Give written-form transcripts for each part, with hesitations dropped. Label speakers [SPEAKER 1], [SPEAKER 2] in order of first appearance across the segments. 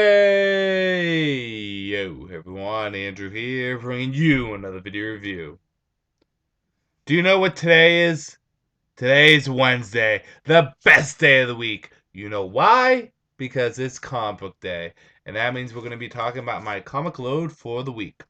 [SPEAKER 1] Hey, yo, everyone, Andrew here, bringing you another video review. Do you know what today is? Today's Wednesday, the best day of the week. You know why? Because it's comic book day, and that means we're going to be talking about my comic load for the week.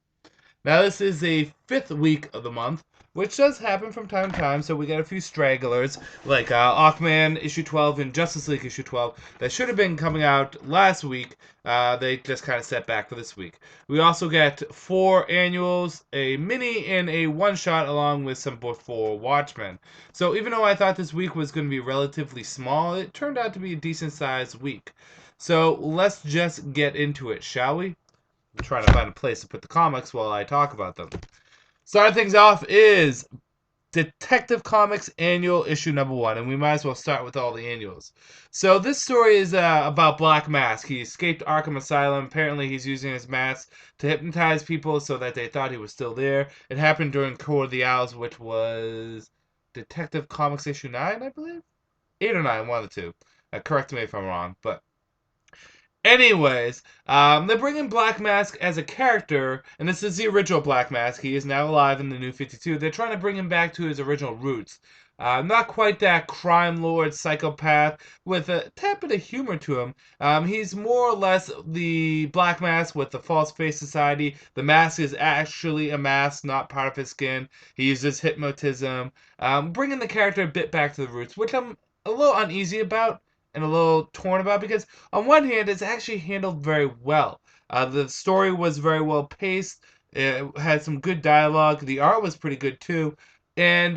[SPEAKER 1] Now, this is the fifth week of the month, which does happen from time to time, so we got a few stragglers, like Aquaman issue 12 and Justice League issue 12, that should have been coming out last week. They just kind of set back for this week. We also get four annuals, a mini, and a one shot, along with some before Watchmen. So, even though I thought this week was going to be relatively small, it turned out to be a decent sized week. So, let's just get into it, shall we? I'm trying to find a place to put the comics while I talk about them. Starting things off is Detective Comics Annual Issue Number 1, and we might as well start with all the annuals. So this story is about Black Mask. He escaped Arkham Asylum. Apparently he's using his mask to hypnotize people so that they thought he was still there. It happened during Court of the Owls, which was Detective Comics Issue 9, I believe? 8 or 9, one of the two. Correct me if I'm wrong, but anyways, they're bringing Black Mask as a character, and this is the original Black Mask. He is now alive in the New 52. They're trying to bring him back to his original roots. Not quite that crime lord psychopath with a tad bit of humor to him. He's more or less the Black Mask with the False Face Society. The mask is actually a mask, not part of his skin. He uses hypnotism, bringing the character a bit back to the roots, which I'm a little uneasy about and a little torn about because on one hand, it's actually handled very well. The story was very well paced. It had some good dialogue. The art was pretty good too, and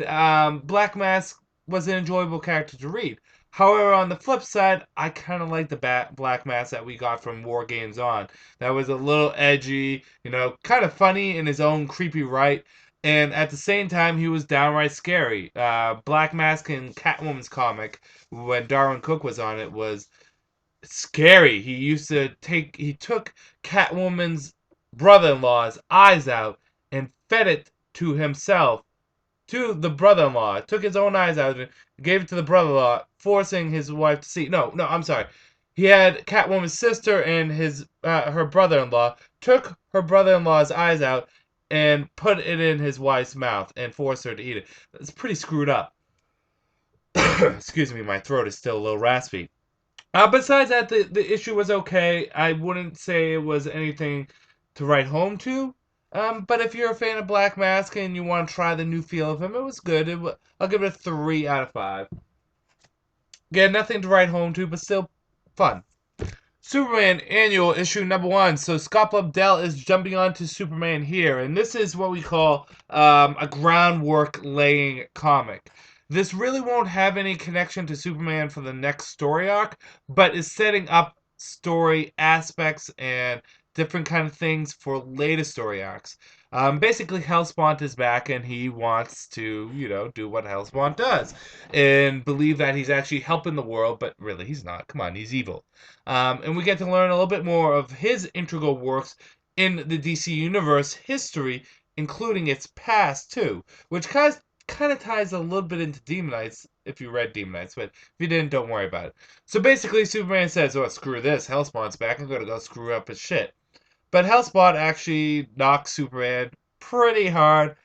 [SPEAKER 1] Black Mask was an enjoyable character to read. However, on the flip side, I kind of like the Black Mask that we got from War Games On. That was a little edgy, kind of funny in his own creepy right. And at the same time, he was downright scary. Black Mask in Catwoman's comic, when Darwin Cook was on it, was scary. He took Catwoman's brother-in-law's eyes out and fed it to himself, to the brother-in-law. Took his own eyes out and gave it to the brother-in-law, forcing his wife to see. No, I'm sorry. He had Catwoman's sister and her brother-in-law took her brother-in-law's eyes out and put it in his wife's mouth and forced her to eat it. It's pretty screwed up. Excuse me, my throat is still a little raspy. Besides that, the issue was okay. I wouldn't say it was anything to write home to. But if you're a fan of Black Mask and you want to try the new feel of him, it was good. I'll give it a 3 out of 5. Again, nothing to write home to, but still fun. Superman Annual Issue Number 1. So Scott Lobdell is jumping onto Superman here, and this is what we call a groundwork laying comic. This really won't have any connection to Superman for the next story arc, but is setting up story aspects and different kind of things for later story arcs. Basically, Hellspawn is back, and he wants to, do what Hellspawn does, and believe that he's actually helping the world, but really he's not. Come on, he's evil. And we get to learn a little bit more of his integral works in the DC Universe history, including its past too, which kind of ties a little bit into Demon Knights if you read Demon Knights, but if you didn't, don't worry about it. So basically, Superman says, "Oh, screw this! Hellspawn's back. I'm gonna go screw up his shit." But Hellspawn actually knocks Superman pretty hard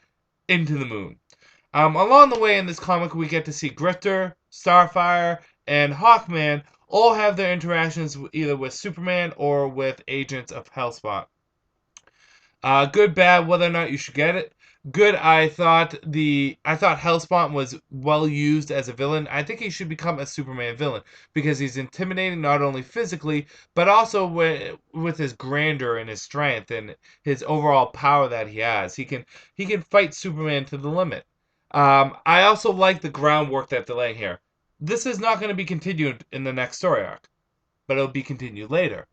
[SPEAKER 1] into the moon. Along the way in this comic, we get to see Grifter, Starfire, and Hawkman all have their interactions either with Superman or with agents of Hellspawn. Good, bad, whether or not you should get it. Good, I thought Hellspawn was well used as a villain. I think he should become a Superman villain because he's intimidating not only physically but also with his grandeur and his strength and his overall power that he has. He can fight Superman to the limit. I also like the groundwork that they're laying here. This is not going to be continued in the next story arc, but it'll be continued later.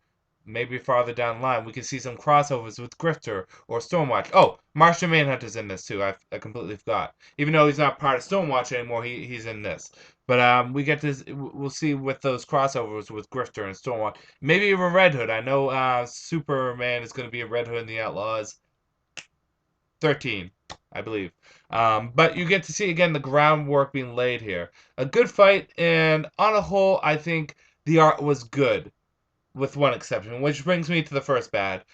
[SPEAKER 1] Maybe farther down the line, we can see some crossovers with Grifter or Stormwatch. Oh, Martian Manhunter's in this too. I completely forgot. Even though he's not part of Stormwatch anymore, he's in this. But we'll see with those crossovers with Grifter and Stormwatch. Maybe even Red Hood. I know Superman is going to be a Red Hood in the Outlaws 13, I believe. But you get to see again the groundwork being laid here. A good fight, and on a whole, I think the art was good. with one exception, which brings me to the first bad.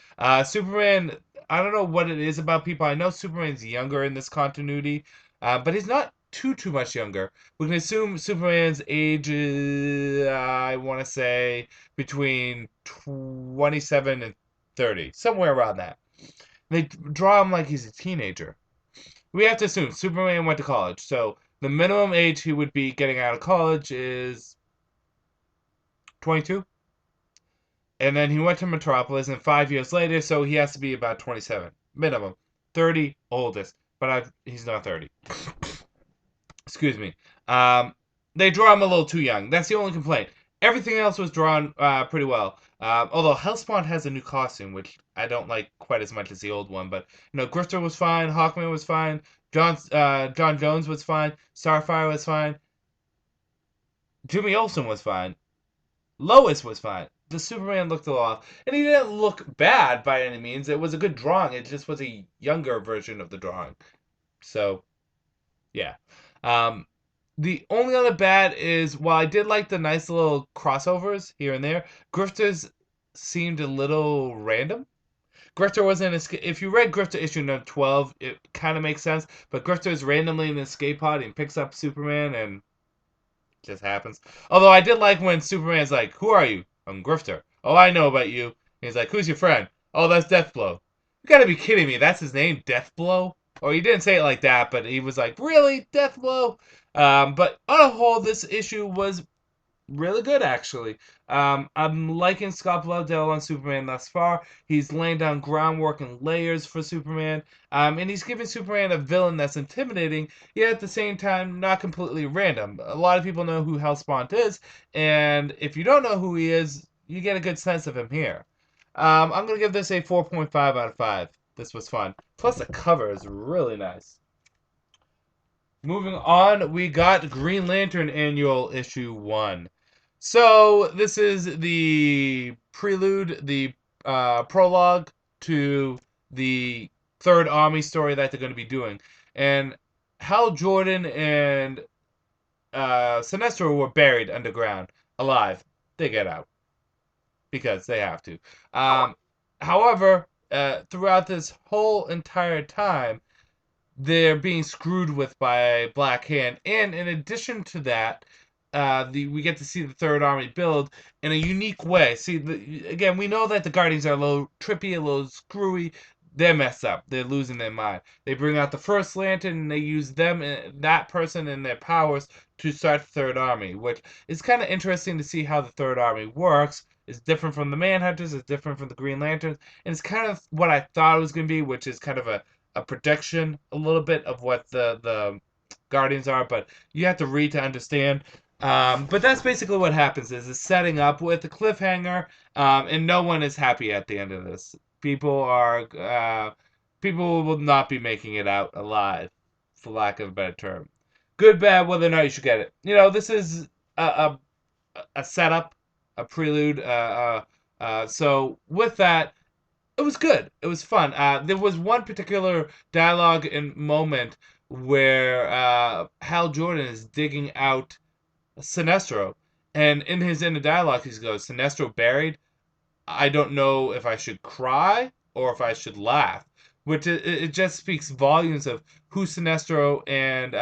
[SPEAKER 1] Superman, I don't know what it is about people. I know Superman's younger in this continuity, but he's not too much younger. We can assume Superman's age is, I want to say, between 27 and 30, somewhere around that. They draw him like he's a teenager. We have to assume Superman went to college, so the minimum age he would be getting out of college is 22. And then he went to Metropolis, and 5 years later, so he has to be about 27 minimum, 30 oldest. But he's not 30. Excuse me. Um, they draw him a little too young. That's the only complaint. Everything else was drawn pretty well. Although Hellspawn has a new costume, which I don't like quite as much as the old one. But Grifter was fine. Hawkman was fine. John Jones was fine. Starfire was fine. Jimmy Olsen was fine. Lois was fine. The Superman looked a little off. And he didn't look bad by any means. It was a good drawing. It just was a younger version of the drawing. So, yeah. Um, the only other bad is, while I did like the nice little crossovers here and there, Grifter's seemed a little random. Grifter was in if you read Grifter issue number 12, it kind of makes sense. But Grifter is randomly in an escape pod and picks up Superman and just happens. Although I did like when Superman's like, "Who are you?" "I'm Grifter." "Oh, I know about you." And he's like, "Who's your friend?" "Oh, that's Deathblow." You gotta be kidding me. That's his name, Deathblow? Or he didn't say it like that, but he was like, "Really? Deathblow?" But on a whole, this issue was really good, actually. I'm liking Scott Lobdell on Superman thus far. He's laying down groundwork and layers for Superman, and he's giving Superman a villain that's intimidating, yet at the same time not completely random. A lot of people know who Hellspawn is, and if you don't know who he is, you get a good sense of him here. I'm gonna give this a 4.5 out of 5. This was fun. Plus, the cover is really nice. Moving on, we got Green Lantern Annual Issue 1. So, this is the prelude, the prologue to the Third Army story that they're going to be doing. And Hal Jordan and Sinestro were buried underground, alive. They get out because they have to. However, throughout this whole entire time, they're being screwed with by Black Hand. And in addition to that, we get to see the Third Army build in a unique way. See, again, we know that the Guardians are a little trippy, a little screwy. They're messed up. They're losing their mind. They bring out the First Lantern and they use them, that person, and their powers to start the Third Army, which is kind of interesting to see how the Third Army works. It's different from the Manhunters. It's different from the Green Lanterns, and it's kind of what I thought it was going to be, which is kind of a prediction a little bit of what the Guardians are, but you have to read to understand. But that's basically what happens: is it's setting up with a cliffhanger, and no one is happy at the end of this. People will not be making it out alive, for lack of a better term. Good, bad, whether or not you should get it. This is a a setup, a prelude. So with that, it was good. It was fun. There was one particular dialogue and moment where Hal Jordan is digging out Sinestro, and in his inner dialogue, he goes, "Sinestro buried. I don't know if I should cry or if I should laugh," which it just speaks volumes of who Sinestro and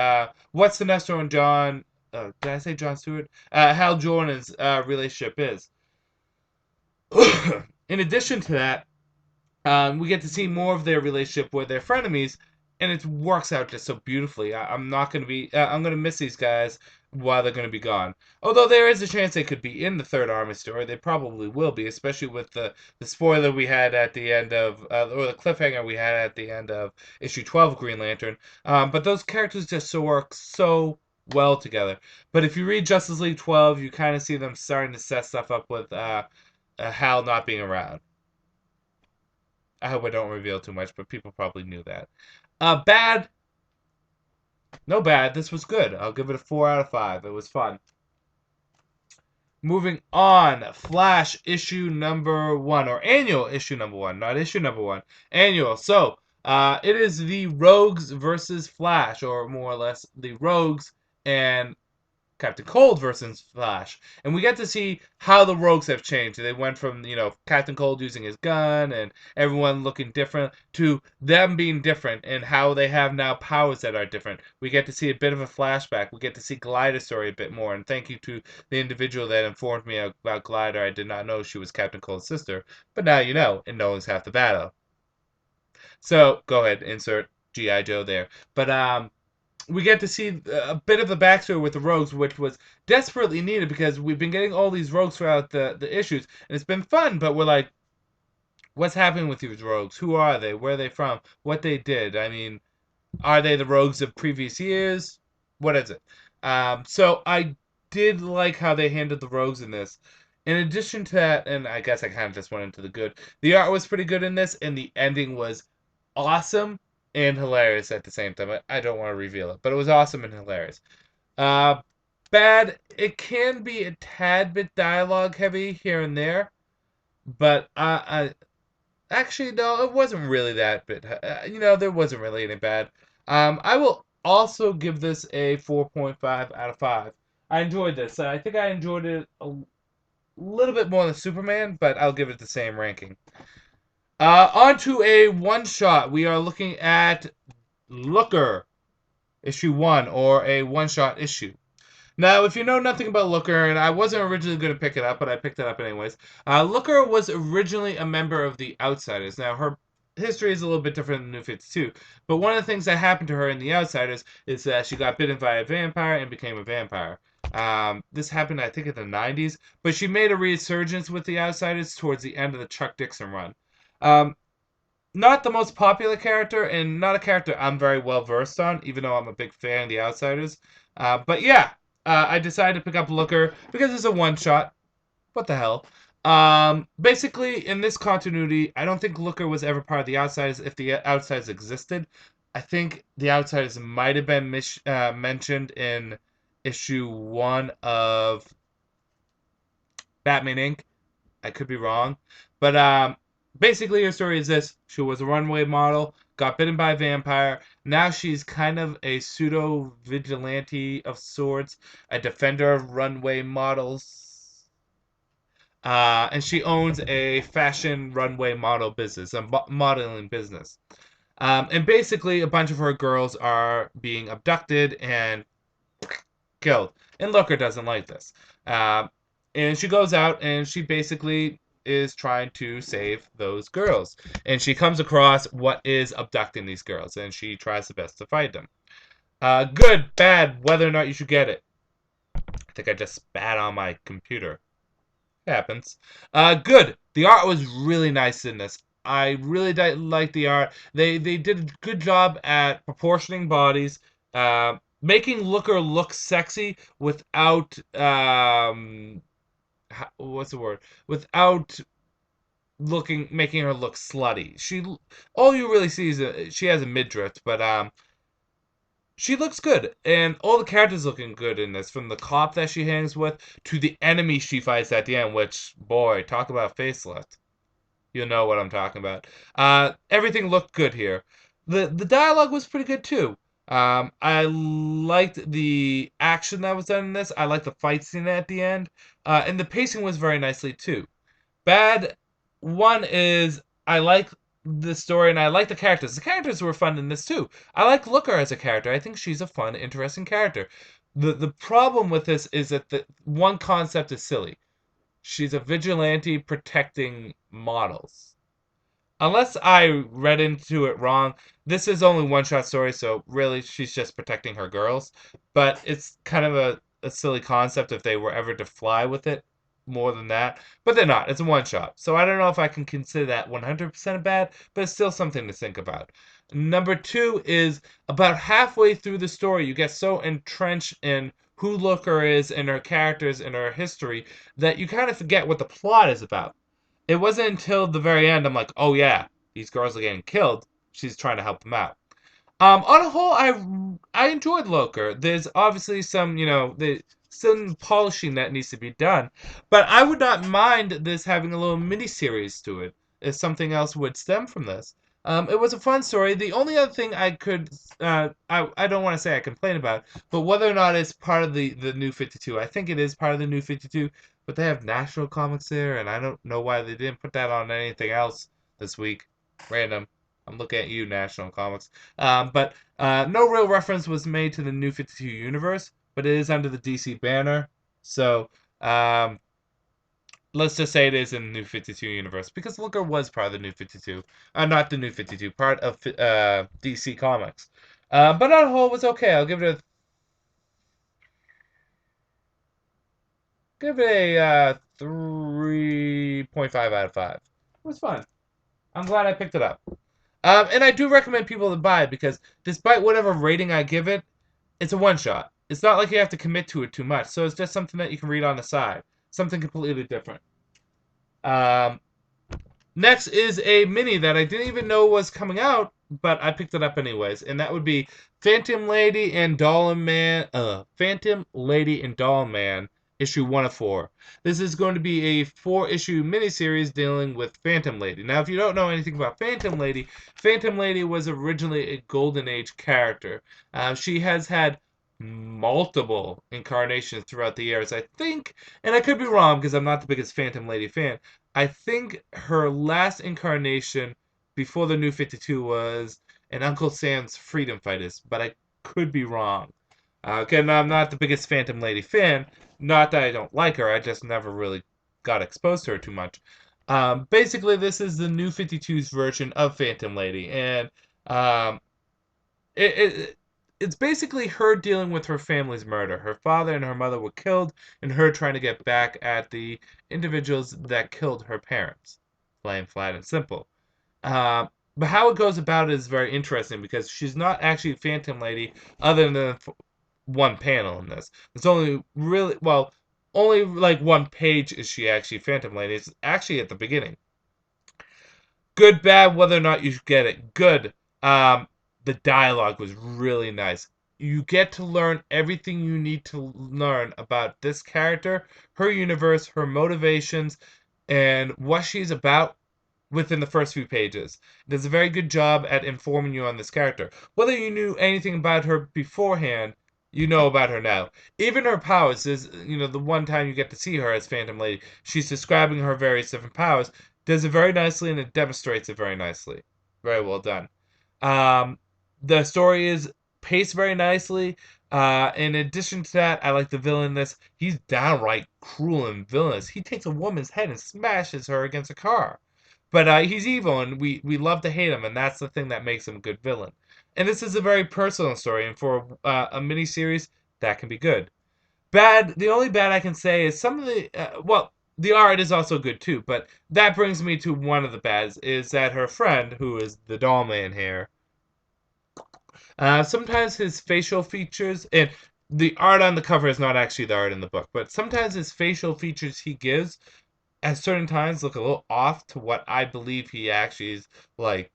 [SPEAKER 1] what Sinestro and John. Did I say John Stewart? Hal Jordan's relationship is. In addition to that, we get to see more of their relationship with their frenemies, and it works out just so beautifully. I'm not going to be. I'm going to miss these guys while they're going to be gone. Although there is a chance they could be in the Third Army story. They probably will be, especially with the spoiler we had at the end of, or the cliffhanger we had at the end of issue 12 of Green Lantern. But those characters just so work so well together. But if you read Justice League 12, you kind of see them starting to set stuff up with Hal not being around. I hope I don't reveal too much, but people probably knew that. Bad. No bad. This was good. I'll give it a 4 out of 5. It was fun. Moving on. Flash issue number 1. Or annual issue number 1. Not issue number 1. Annual. So, it is the Rogues versus Flash. Or more or less, the Rogues and Captain Cold versus Flash, and we get to see how the rogues have changed. They went from Captain Cold using his gun and everyone looking different to them being different and how they have now powers that are different. We get to see a bit of a flashback. We get to see Glider's story a bit more. And thank you to the individual that informed me about Glider. I did not know she was Captain Cold's sister, but now you know, and knowing's half the battle. So go ahead, insert GI Joe there. But we get to see a bit of the backstory with the rogues, which was desperately needed because we've been getting all these rogues throughout the issues, and it's been fun. But we're like, what's happening with these rogues? Who are they? Where are they from? What they did? I mean, are they the rogues of previous years? What is it? So I did like how they handled the rogues in this. In addition to that, and I guess I kind of just went into the good, the art was pretty good in this, and the ending was awesome and hilarious at the same time. I don't want to reveal it, but it was awesome and hilarious. Uh, Bad, it can be a tad bit dialogue heavy here and there, but actually, no, it wasn't really that bit. There wasn't really any bad. I will also give this a 4.5 out of 5. I enjoyed this. I think I enjoyed it a little bit more than Superman, but I'll give it the same ranking. On to a one shot. We are looking at Looker, issue 1, or a one shot issue. Now, if you know nothing about Looker, and I wasn't originally going to pick it up, but I picked it up anyways. Looker was originally a member of the Outsiders. Now, her history is a little bit different than New 52, but one of the things that happened to her in the Outsiders is that she got bitten by a vampire and became a vampire. This happened, I think, in the 90s, but she made a resurgence with the Outsiders towards the end of the Chuck Dixon run. Um, Not the most popular character, and not a character I'm very well versed on, even though I'm a big fan of the Outsiders. But yeah, I decided to pick up Looker because it's a one shot. What the hell? Basically, in this continuity, I don't think Looker was ever part of the Outsiders if the Outsiders existed. I think the Outsiders might have been mentioned in issue 1 of Batman Inc. I could be wrong. But basically, her story is this. She was a runway model, got bitten by a vampire. Now she's kind of a pseudo vigilante of sorts, a defender of runway models. And she owns a fashion runway model business, a modeling business. And basically, a bunch of her girls are being abducted and killed. And Looker doesn't like this. Um, and she goes out and she basically is trying to save those girls. And she comes across what is abducting these girls, and she tries the best to fight them. Good, bad, whether or not you should get it. I think I just spat on my computer. It happens. Good. The art was really nice in this. I really like the art. They did a good job at proportioning bodies, making Looker look sexy without what's the word? Without making her look slutty. All you really see is she has a midriff, but she looks good, and all the characters looking good in this, from the cop that she hangs with to the enemy she fights at the end. Which, boy, talk about facelift. You'll know what I'm talking about. Everything looked good here. The dialogue was pretty good too. I liked the action that was done in this. I liked the fight scene at the end, and the pacing was very nicely too. Bad one is I like the story and I like the characters. The characters were fun in this too. I like Looker as a character. I think she's a fun, interesting character. The problem with this is that the one concept is silly. She's a vigilante protecting models. Unless I read into it wrong, this is only one shot story, so really she's just protecting her girls. But it's kind of a silly concept if they were ever to fly with it more than that. But they're not. It's a one shot. So I don't know if I can consider that 100% bad, but it's still something to think about. Number 2 is about halfway through the story, you get so entrenched in who Looker is and her characters and her history that you kind of forget what the plot is about. It wasn't until the very end I'm like, oh yeah, these girls are getting killed. She's trying to help them out. On a whole, I enjoyed Loker. There's obviously some polishing that needs to be done, but I would not mind this having a little mini series to it if something else would stem from this. It was a fun story. The only other thing I don't want to say I complain about, but whether or not it's part of the New 52, I think it is part of the New 52, but they have National Comics there, and I don't know why they didn't put that on anything else this week. Random. I'm looking at you, National Comics. But no real reference was made to the New 52 universe, but it is under the DC banner. So, um, let's just say it is in the New 52 universe because Looker was part of the New 52. Not the New 52, part of DC Comics. But on the whole, it was okay. I'll give it a 3.5 out of 5. It was fun. I'm glad I picked it up. And I do recommend people to buy it because despite whatever rating I give it, it's a one shot. It's not like you have to commit to it too much. So it's just something that you can read on the side. Something completely different. Um, Next is a mini that I didn't even know was coming out, but I picked it up anyways, and that would be Phantom Lady and Doll Man, issue 1 of 4. This is going to be a 4-issue miniseries dealing with Phantom Lady. Now, if you don't know anything about Phantom Lady was originally a Golden Age character. She has had multiple incarnations throughout the years, I think, and I could be wrong because I'm not the biggest Phantom Lady fan. I think her last incarnation before the New 52 was an Uncle Sam's Freedom Fighters, but I could be wrong. Again, I'm not the biggest Phantom Lady fan. Not that I don't like her, I just never really got exposed to her too much. Basically, this is the New 52's version of Phantom Lady, and um, it, it it's basically her dealing with her family's murder. Her father and her mother were killed, and her trying to get back at the individuals that killed her parents. Plain, flat, and simple. Uh, but how it goes about it is very interesting because she's not actually Phantom Lady other than one panel in this. It's only really, well, only like one page is she actually Phantom Lady. It's actually at the beginning. Good, bad, whether or not you get it. Good. Um, the dialogue was really nice. You get to learn everything you need to learn about this character, her universe, her motivations, and what she's about within the first few pages. It does a very good job at informing you on this character. Whether you knew anything about her beforehand, you know about her now. Even her powers is, the one time you get to see her as Phantom Lady, she's describing her various different powers, does it very nicely and it demonstrates it very nicely. Very well done. Um, the story is paced very nicely. In addition to that, I like the villain in this. He's downright cruel and villainous. He takes a woman's head and smashes her against a car. But he's evil, and we love to hate him, and that's the thing that makes him a good villain. And this is a very personal story, and for a miniseries, that can be good. Bad. The only bad I can say is some of the art is also good too. But that brings me to one of the bads is that her friend, who is the doll man here, sometimes his facial features and the art on the cover is not actually the art in the book, but sometimes his facial features he gives at certain times look a little off to what I believe he actually is like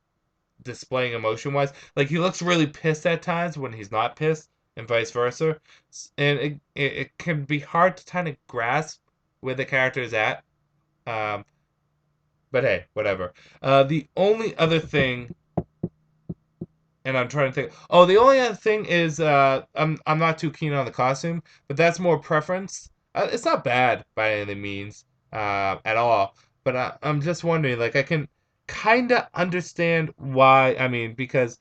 [SPEAKER 1] displaying emotion wise. Like he looks really pissed at times when he's not pissed, and vice versa. And it can be hard to kind of grasp where the character is at. Um, but hey, whatever. The only other thing, and I'm trying to think. Oh, the only other thing is I'm not too keen on the costume, but that's more preference. It's not bad by any means at all. But I'm just wondering, like I can kind of understand why. I mean, because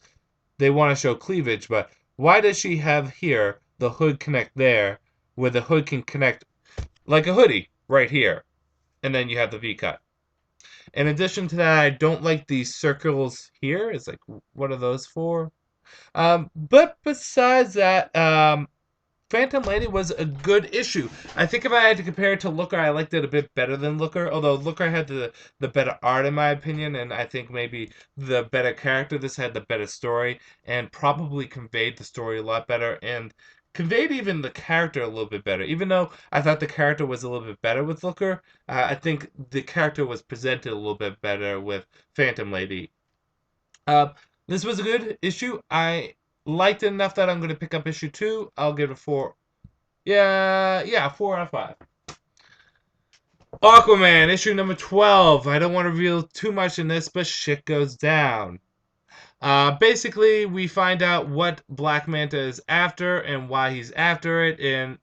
[SPEAKER 1] they want to show cleavage, but why does she have here the hood connect there, where the hood can connect like a hoodie right here, and then you have the V cut. In addition to that, I don't like these circles here. It's like, what are those for? But besides that, Phantom Lady was a good issue. I think if I had to compare it to Looker, I liked it a bit better than Looker. Although Looker had the better art in my opinion, and I think maybe the better character. This had the better story, and probably conveyed the story a lot better, and conveyed even the character a little bit better. Even though I thought the character was a little bit better with Looker, I think the character was presented a little bit better with Phantom Lady. Uh, this was a good issue. I liked it enough that I'm going to pick up issue 2. I'll give it a 4. Yeah, 4 out of 5. Aquaman, issue number 12. I don't want to reveal too much in this, but shit goes down. Basically, we find out what Black Manta is after and why he's after it, and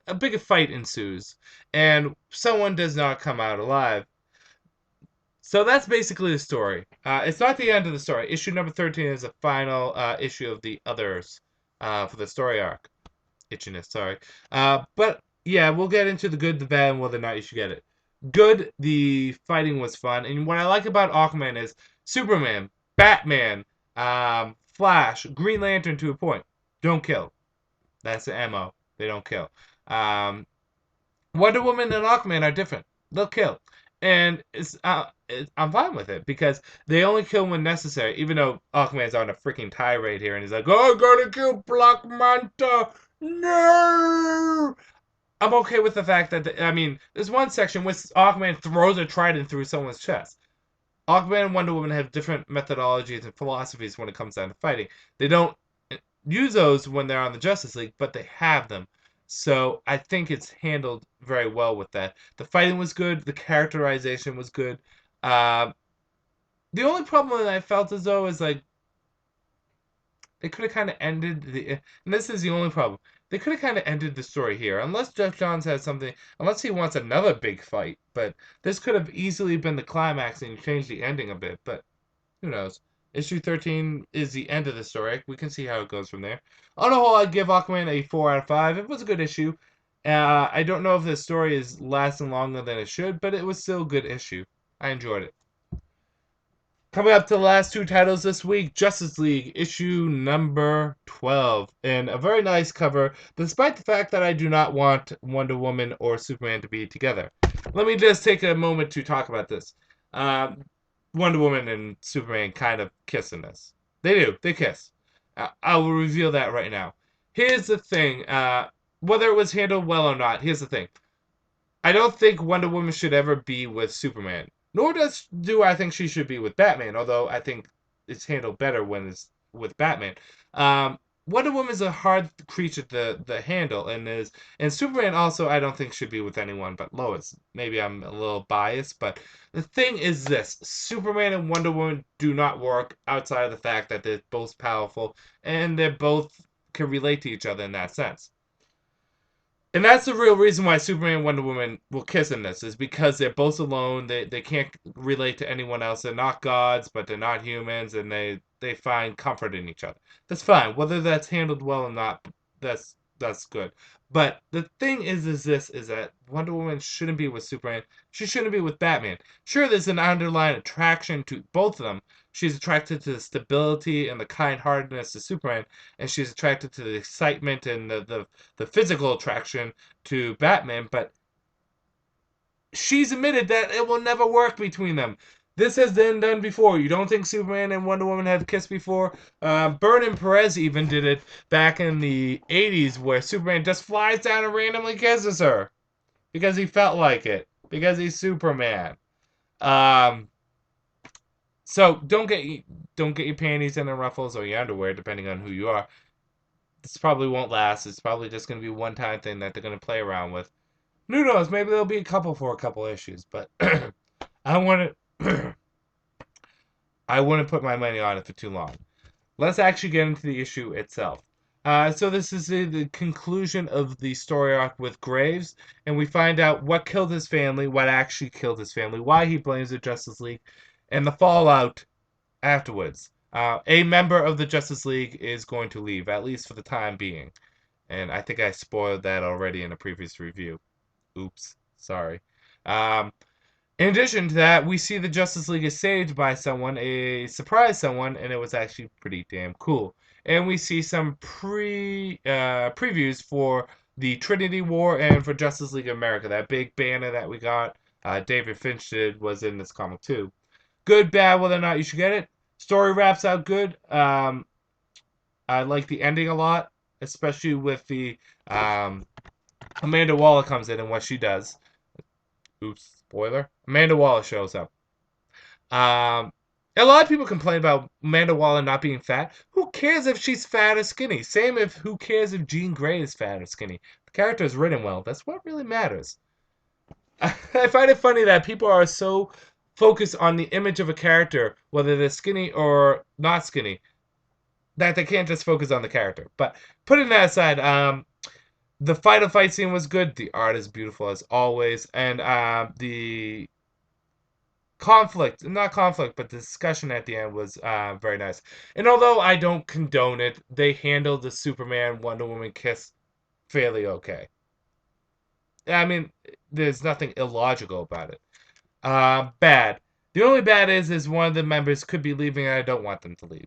[SPEAKER 1] a big fight ensues, and someone does not come out alive. So that's basically the story. It's not the end of the story. Issue number 13 is the final issue of the others for the story arc. Itchiness, sorry. But yeah, we'll get into the good, the bad, and whether or not you should get it. Good, the fighting was fun. And what I like about Aquaman is Superman, Batman, Flash, Green Lantern to a point. Don't kill. That's the MO. They don't kill. Um, Wonder Woman and Aquaman are different. They'll kill, and I'm fine with it because they only kill when necessary. Even though Aquaman's on a freaking tirade here, and he's like, "Oh, I'm gonna kill Black Manta." No, I'm okay with the fact that I mean, there's one section where Aquaman throws a trident through someone's chest. Aquaman and Wonder Woman have different methodologies and philosophies when it comes down to fighting. They don't use those when they're on the Justice League, but they have them. So I think it's handled very well with that. The fighting was good. The characterization was good. Uh, the only problem that I felt as though is like they could have kind of ended and this is the only problem. They could have kind of ended the story here, unless Jeff Johns has something, unless he wants another big fight. But this could have easily been the climax and changed the ending a bit. But who knows? Issue 13 is the end of the story. We can see how it goes from there. On the whole, I'd give Aquaman a 4 out of 5. It was a good issue. I don't know if the story is lasting longer than it should, but it was still a good issue. I enjoyed it. Coming up to the last two titles this week, Justice League issue number 12. And a very nice cover, despite the fact that I do not want Wonder Woman or Superman to be together. Let me just take a moment to talk about this. Wonder Woman and Superman kind of kiss in this. They do. They kiss. I will reveal that right now. Here's the thing. Whether it was handled well or not, here's the thing. I don't think Wonder Woman should ever be with Superman. Nor do I think she should be with Batman, although I think it's handled better when it's with Batman. Wonder Woman's a hard creature to handle, and Superman also I don't think should be with anyone but Lois. Maybe I'm a little biased, but the thing is this: Superman and Wonder Woman do not work outside of the fact that they're both powerful and they both can relate to each other in that sense. And that's the real reason why Superman and Wonder Woman will kiss in this, is because they're both alone. They can't relate to anyone else. They're not gods, but they're not humans, and they find comfort in each other. That's fine. Whether that's handled well or not, that's good. But the thing is that Wonder Woman shouldn't be with Superman. She shouldn't be with Batman. Sure, there's an underlying attraction to both of them. She's attracted to the stability and the kind-heartedness of Superman, and she's attracted to the excitement and the physical attraction to Batman, but she's admitted that it will never work between them. This has been done before. You don't think Superman and Wonder Woman have kissed before? Vernon Perez even did it back in the 80s where Superman just flies down and randomly kisses her because he felt like it, because he's Superman. Um, so don't get your panties in the ruffles or your underwear, depending on who you are. This probably won't last. It's probably just going to be a one-time thing that they're going to play around with. Who knows? Maybe there'll be a couple for a couple issues, but I want to. I wouldn't put my money on it for too long. Let's actually get into the issue itself. So this is the conclusion of the story arc with Graves, and we find out what killed his family, what actually killed his family, why he blames the Justice League, and the fallout afterwards. A member of the Justice League is going to leave, at least for the time being. And I think I spoiled that already in a previous review. Oops, sorry. Um, in addition to that, we see the Justice League is saved by someone, a surprise someone, and it was actually pretty damn cool. And we see some previews for the Trinity War and for Justice League of America. That big banner that we got, David Finch did, was in this comic too. Good, bad, whether or not you should get it. Story wraps out good. I like the ending a lot, especially with the Amanda Waller comes in and what she does. Oops, spoiler. Amanda Waller shows up. A lot of people complain about Amanda Waller not being fat. Who cares if she's fat or skinny? Same if who cares if Jean Grey is fat or skinny? The character is written well. That's what really matters. I find it funny that people are so focus on the image of a character, whether they're skinny or not skinny. That they can't just focus on the character. But putting that aside, the final fight scene was good. The art is beautiful as always, and the conflict, not conflict, but the discussion at the end was very nice. And although I don't condone it, they handled the Superman Wonder Woman kiss fairly okay. I mean, there's nothing illogical about it. Bad. The only bad is one of the members could be leaving, and I don't want them to leave.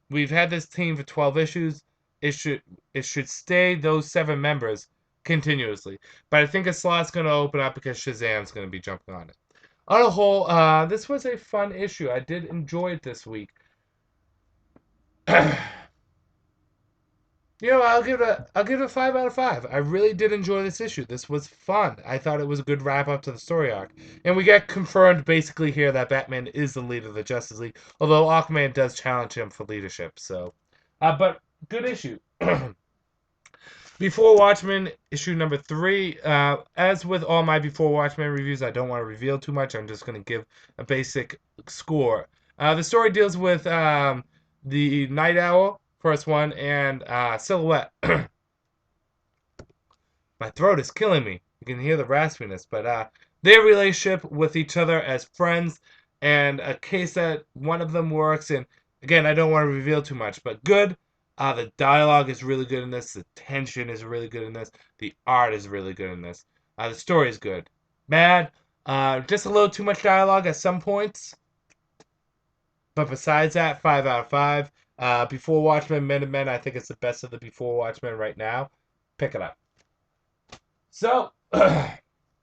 [SPEAKER 1] We've had this team for 12 issues. It should it should stay those 7 members continuously. But I think a slot's going to open up because Shazam's going to be jumping on it. On a whole, this was a fun issue. I did enjoy it this week. I'll give it a 5 out of 5. I really did enjoy this issue. This was fun. I thought it was a good wrap up to the story arc, and we get confirmed basically here that Batman is the leader of the Justice League. Although Aquaman does challenge him for leadership. So, but good issue. Before Watchmen, issue number 3. As with all my Before Watchmen reviews, I don't want to reveal too much. I'm just going to give a basic score. The story deals with the Night Owl, first one, and Silhouette. My throat is killing me. You can hear the raspiness, but their relationship with each other as friends, and a case that one of them works in. Again, I don't want to reveal too much, but good. The dialogue is really good in this. The tension is really good in this. The art is really good in this. The story is good. Bad. Just a little too much dialogue at some points. But besides that, 5 out of 5. Before Watchmen, Men and Men, I think it's the best of the Before Watchmen right now. Pick it up. So,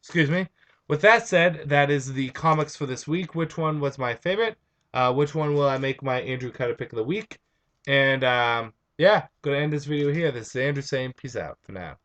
[SPEAKER 1] excuse me. With that said, that is the comics for this week. Which one was my favorite? Which one will I make my Andrew Cutter pick of the week? And yeah, gonna end this video here. This is Andrew saying peace out for now.